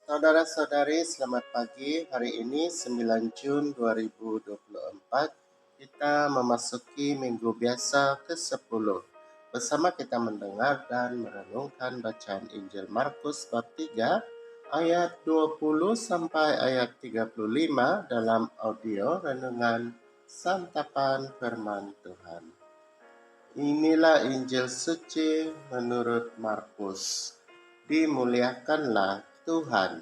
Saudara-saudari, selamat pagi. Hari ini 9 Jun 2024, kita memasuki minggu biasa ke-10. Bersama kita mendengar dan merenungkan bacaan Injil Markus bab 3 ayat 20 sampai ayat 35 dalam audio renungan Santapan Firman Tuhan. Inilah Injil suci menurut Markus. Dimuliakanlah Tuhan.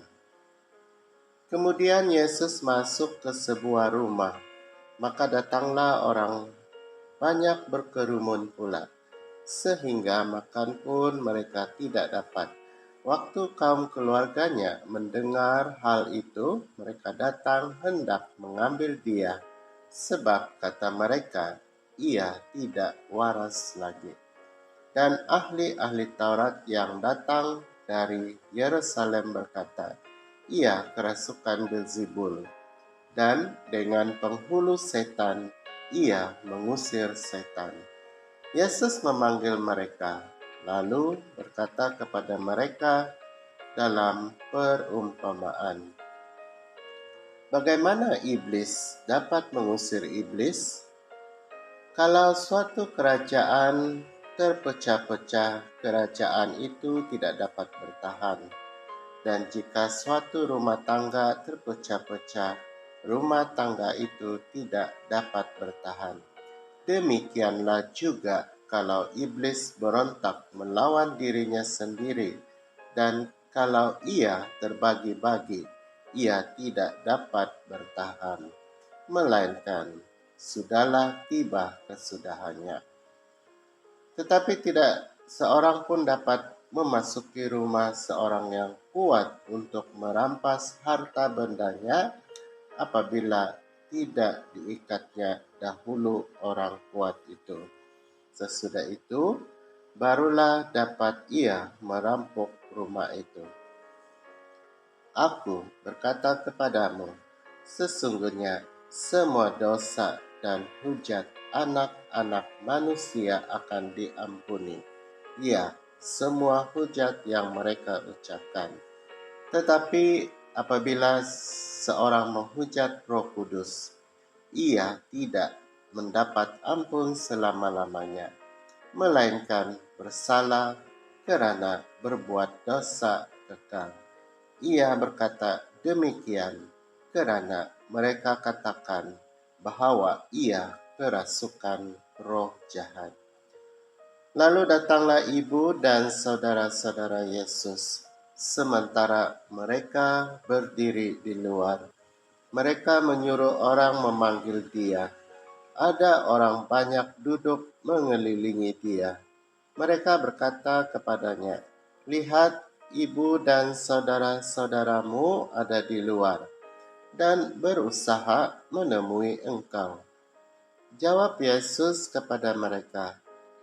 Kemudian Yesus masuk ke sebuah rumah, maka datanglah orang banyak berkerumun pula, sehingga makan pun mereka tidak dapat. Waktu kaum keluarganya mendengar hal itu, mereka datang hendak mengambil dia, sebab kata mereka, ia tidak waras lagi. Dan ahli-ahli Taurat yang datang dari Yerusalem berkata, ia kerasukan Beelzebul, dan dengan penghulu setan ia mengusir setan. Yesus memanggil mereka, lalu berkata kepada mereka dalam perumpamaan, bagaimana iblis dapat mengusir iblis? Kalau suatu kerajaan terpecah-pecah, kerajaan itu tidak dapat bertahan. Dan jika suatu rumah tangga terpecah-pecah, rumah tangga itu tidak dapat bertahan. Demikianlah juga kalau iblis berontak melawan dirinya sendiri, dan kalau ia terbagi-bagi, ia tidak dapat bertahan, melainkan sudahlah tiba kesudahannya. Tetapi tidak seorang pun dapat memasuki rumah seorang yang kuat untuk merampas harta bendanya apabila tidak diikatnya dahulu orang kuat itu. Sesudah itu, barulah dapat ia merampok rumah itu. Aku berkata kepadamu, sesungguhnya semua dosa dan hujat anak-anak manusia akan diampuni. Ya, semua hujat yang mereka ucapkan. Tetapi apabila seorang menghujat Roh Kudus, ia tidak mendapat ampun selama-lamanya, melainkan bersalah karena berbuat dosa kekal. Ia berkata demikian karena mereka katakan bahwa ia kerasukan roh jahat. Lalu datanglah ibu dan saudara-saudara Yesus, sementara mereka berdiri di luar. Mereka menyuruh orang memanggil dia. Ada orang banyak duduk mengelilingi dia. Mereka berkata kepadanya, lihat, ibu dan saudara-saudaramu ada di luar dan berusaha menemui engkau. Jawab Yesus kepada mereka,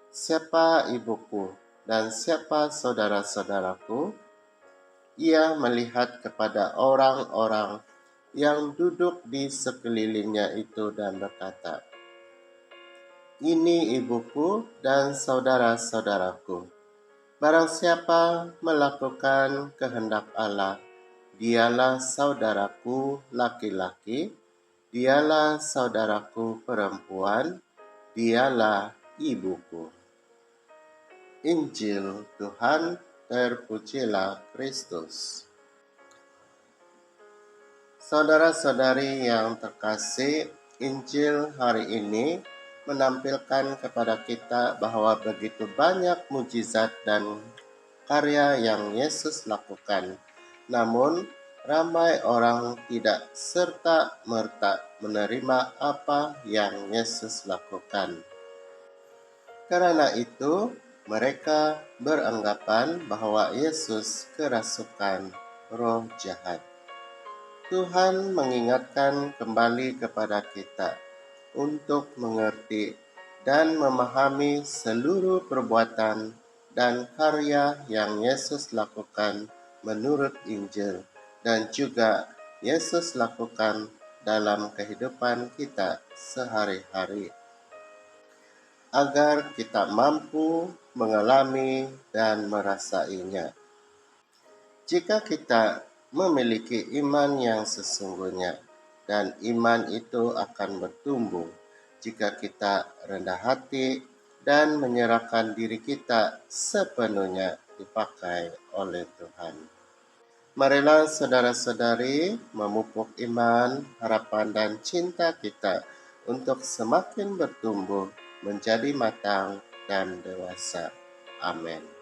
siapa ibuku dan siapa saudara-saudaraku? Ia melihat kepada orang-orang yang duduk di sekelilingnya itu dan berkata, ini ibuku dan saudara-saudaraku. Barang siapa melakukan kehendak Allah, dialah saudaraku laki-laki, dialah saudaraku perempuan, dialah ibuku. Injil Tuhan, terpujilah Kristus. Saudara-saudari yang terkasih, Injil hari ini menampilkan kepada kita bahwa begitu banyak mujizat dan karya yang Yesus lakukan. Namun, ramai orang tidak serta-merta menerima apa yang Yesus lakukan. Karena itu, mereka beranggapan bahwa Yesus kerasukan roh jahat. Tuhan mengingatkan kembali kepada kita untuk mengerti dan memahami seluruh perbuatan dan karya yang Yesus lakukan menurut Injil dan juga Yesus lakukan dalam kehidupan kita sehari-hari, agar kita mampu mengalami dan merasainya. Jika kita memiliki iman yang sesungguhnya, dan iman itu akan bertumbuh jika kita rendah hati dan menyerahkan diri kita sepenuhnya dipakai oleh Tuhan. Marilah saudara-saudari memupuk iman, harapan, dan cinta kita untuk semakin bertumbuh menjadi matang dan dewasa. Amin.